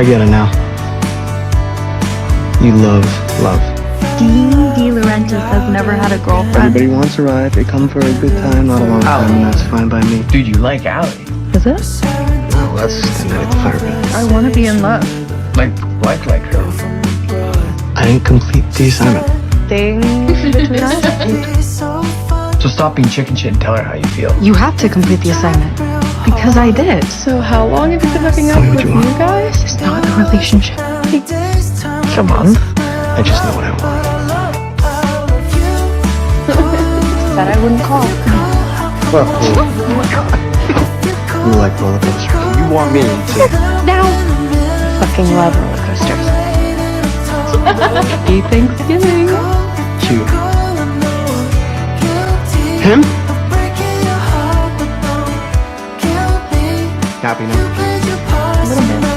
I get it now. You love love. Dean De Laurentiis has never had a girlfriend. Everybody wants a ride. They come for a good time, not a long time, and that's fine by me. Dude, you like Allie. Is it? No, that's the night at the fire pit. I want to be in love. Like her. I didn't complete the assignment. Thing between us? So stop being chicken shit and tell her how you feel. You have to complete the assignment. Because I did. So how long have you been hooking up Tell me what with you you want. guys? It's not a relationship. A month? I just know what I want. That I wouldn't call. Well, you like roller coasters. You want me to... Now. Fucking love roller coasters. Happy Thanksgiving. Cute. Him? Happy now. A little bit.